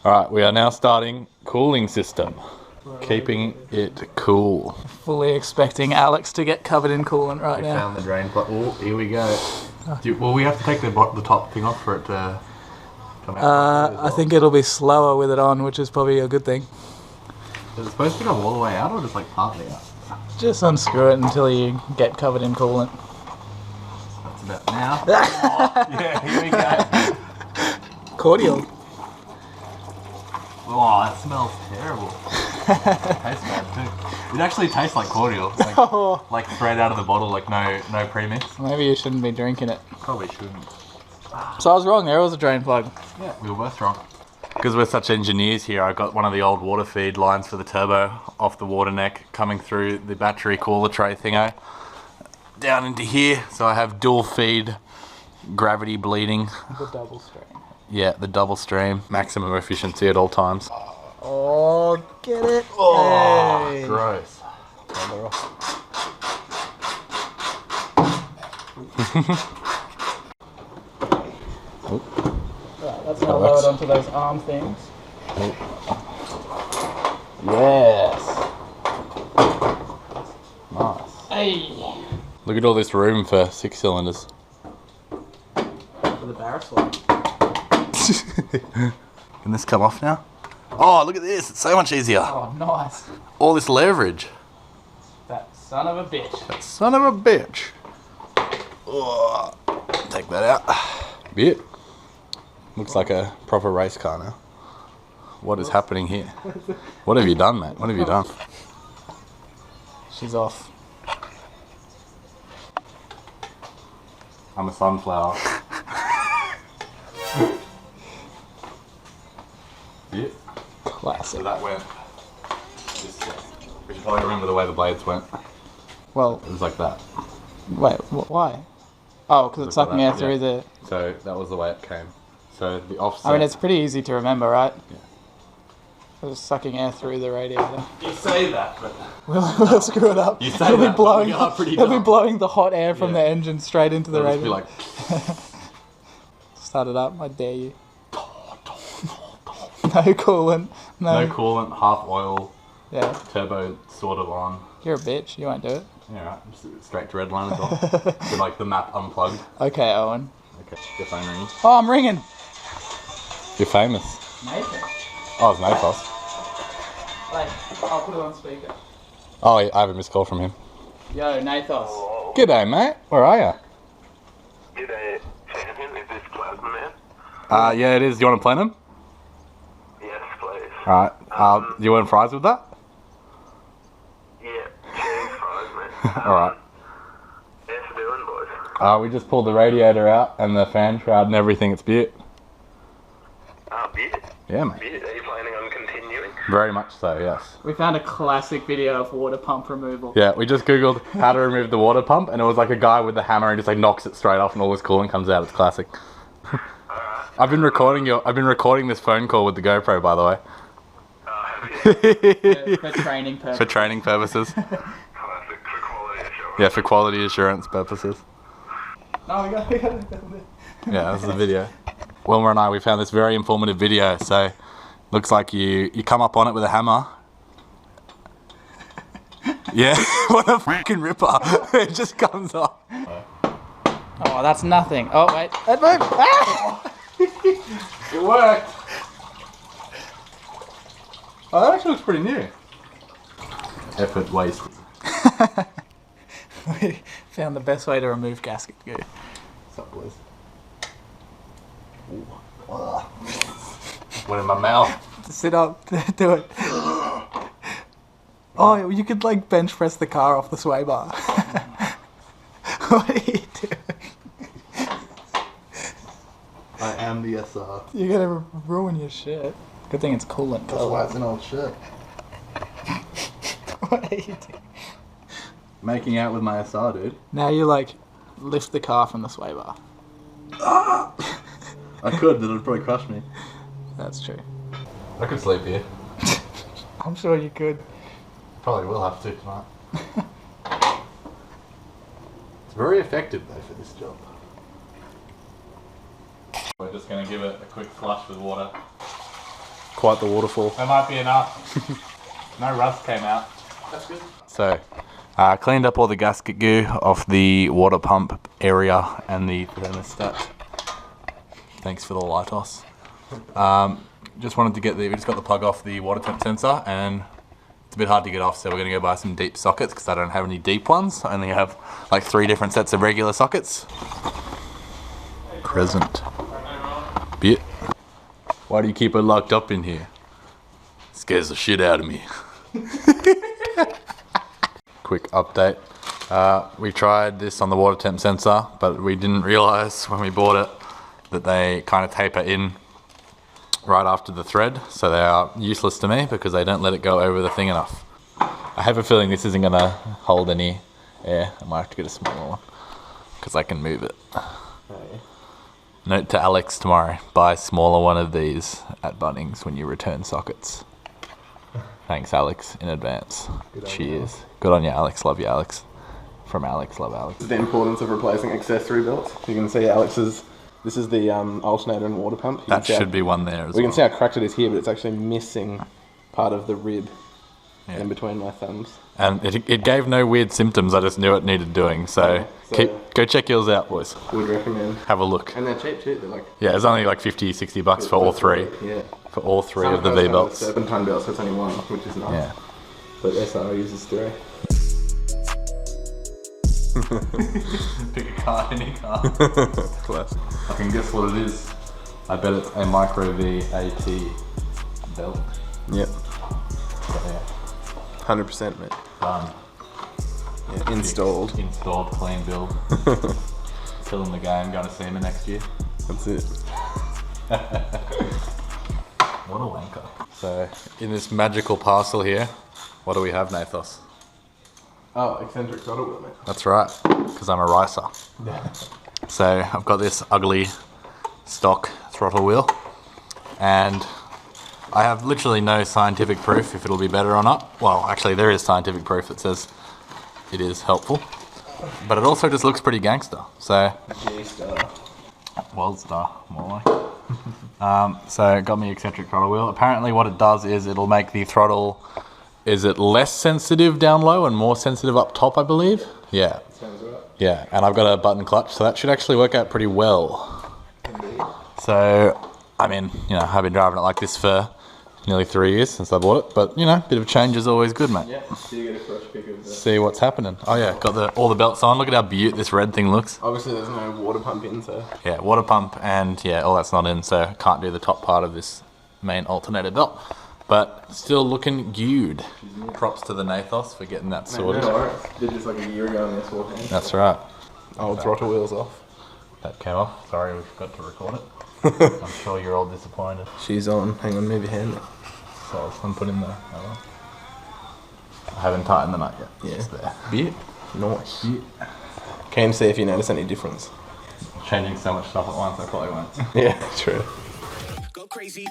Alright, we are now starting cooling system. Keeping it cool. Fully expecting Alex to get covered in coolant right now. We found the drain plug. Oh, here we go. Well, we have to take the top thing off for it to come out. I think it'll be slower with it on, which is probably a good thing. Is it supposed to go all the way out or just like partly out? Just unscrew it until you get covered in coolant. That's about now. Oh, yeah, here we go. Cordial. Oh, that smells terrible. It tastes bad too. It actually tastes like cordial. Like straight out of the bottle, like no premix. Maybe you shouldn't be drinking it. Probably shouldn't. So I was wrong, there was a drain plug. Yeah, we were both wrong. Because we're such engineers here, I got one of the old water feed lines for the turbo off the water neck coming through the battery cooler tray thingo down into here. So I have dual feed gravity bleeding. The double stream. Yeah, the double stream. Maximum efficiency at all times. Oh, get it? Oh, hey. Gross. Right, that's now lowered onto those arm things. Yes. Nice. Hey. Look at all this room for 6 cylinders. For the barrel swap. Can this come off now? Oh, look at this. It's so much easier. Oh, nice. All this leverage. That son of a bitch. That son of a bitch. Oh, take that out. Bit. Looks like a proper race car now. What is happening here? What have you done, mate? What have you done? She's off. I'm a sunflower. Yeah. Classic. So that went this way. We should probably remember the way the blades went. Well, It was like that. wait, why? Oh, because it's sucking air through the... So that was the way it came. So the offset... I mean, it's pretty easy to remember, right? Yeah. It's sucking air through the radiator. You say that, but... We'll screw it up. You say it'll that, be blowing, but we are pretty it'll be dumb. blowing the hot air from Yeah. the engine straight into the It'll just radiator. be like... Start it up, I dare you. No coolant. No coolant, half oil, Yeah. turbo sort of on. You're a bitch, you won't do it. Yeah, right. Just straight to redline as well. With like the map unplugged. Okay, Owen. Okay, your phone ringing. Oh, I'm ringing! You're famous. Nathan. Oh, it's Nathos. Wait, I'll put it on speaker. Oh, I have a missed call from him. Yo, Nathos. G'day, mate. Where are you? G'day, champion. Is this Plasma Man? Yeah, it is. You want to play them? Yes, please. Alright. You want fries with that? Yeah, cheese fries, mate. Alright. How's it doing, boys? We just pulled the radiator out and the fan shroud and everything. It's beaut. Beard. Yeah, mate. Beard, are you planning on continuing? Very much so, yes. We found a classic video of water pump removal. Yeah, we just googled how to remove the water pump and it was like a guy with the hammer and just like knocks it straight off and all this coolant comes out. It's classic. I've been recording this phone call with the GoPro, by the way. For training purposes. For training purposes. Classic for quality assurance. Yeah, for quality assurance purposes. No, we got it. Yeah, this is the video. Wilma and I, we found this very informative video. So, looks like you come up on it with a hammer. Yeah, what a fucking ripper. It just comes off. Oh, that's nothing. Oh, wait. It moved. Ah! It worked. Oh, that actually looks pretty new. Effort wasted. We found the best way to remove gasket goo. What's up, boys? Went in my mouth. Sit up, do it. Oh, you could like bench press the car off the sway bar. What are you doing? I am the SR. You're gonna ruin your shit. Good thing it's coolant. That's why it's an old shirt. What are you doing? Making out with my SR, dude. Now you like lift the car from the sway bar. I could, but it would probably crush me. That's true. I could sleep here. I'm sure you could. Probably will have to tonight. It's very effective though for this job. We're just going to give it a quick flush with water. quite the waterfall. That might be enough. No rust came out. That's good. So, cleaned up all the gasket goo off the water pump area and the thermostat. Thanks for the lightos. Just wanted to get we just got the plug off the water temp sensor, and it's a bit hard to get off, so we're going to go buy some deep sockets because I don't have any deep ones. I only have like 3 different sets of regular sockets. Present. Bit. Why do you keep it locked up in here? Scares the shit out of me. Quick update. We tried this on the water temp sensor, but we didn't realise when we bought it that they kind of taper in right after the thread, so they are useless to me because they don't let it go over the thing enough. I have a feeling this isn't going to hold any air. I might have to get a smaller one because I can move it. Note to Alex tomorrow, buy a smaller one of these at Bunnings when you return sockets. Thanks, Alex, in advance. Cheers. Good on you, Alex. Love you, Alex. From Alex, love Alex. The importance of replacing accessory belts. You can see Alex's. This is the alternator and water pump. That should be one there as well. We can see how cracked it is here, but it's actually missing part of the rib in between my thumbs. And it gave no weird symptoms. I just knew it needed doing. So, go check yours out, boys. Would recommend. Have a look. And they're cheap too. They're like it's only like $50-$60 for all 3. Yeah. For all 3 of the V belts. Serpentine belts, so it's only 1, which is nice. Yeah. But SR uses 3. Pick a car, any car. Classic. I can guess what it is. I bet it's a Micro V AT belt. Yep. But yeah. 100%, mate. Done. Yeah, installed. Installed, clean build. Killing the game, going to SEMA next year. That's it. What a wanker. So, in this magical parcel here, what do we have, Nathos? Oh, eccentric throttle wheel, mate. That's right, because I'm a ricer. Yeah. So I've got this ugly stock throttle wheel, and I have literally no scientific proof if it'll be better or not. Well, actually there is scientific proof that says it is helpful, but it also just looks pretty gangster. So, G-star. World star, more like. So it got me eccentric throttle wheel. Apparently what it does is it'll make the throttle, is it less sensitive down low and more sensitive up top, I believe? Yeah. Sounds right. Yeah, and I've got a button clutch, so that should actually work out pretty well. Indeed. So, I mean, I've been driving it like this for nearly 3 years since I bought it, but, a bit of change is always good, mate. Yeah, so you get a fresh pick of the... See what's happening. Oh yeah, got all the belts on. Look at how beaut this red thing looks. Obviously there's no water pump in, so... Yeah, water pump and, all that's not in, so can't do the top part of this main alternator belt. But still looking good. Props to the Nathos for getting that sorted. No worries. Did this like a year ago and this walk in. That's right. Old throttle wheels off. That came off. Sorry, we forgot to record it. I'm sure you're all disappointed. She's on. Hang on, move your hand. So I was going to put in there. I haven't tightened the nut yet. Yeah. It's there. Bit. Nice. Keen to see if you notice any difference. Changing so much stuff at once, I probably won't. Yeah, true. Go crazy.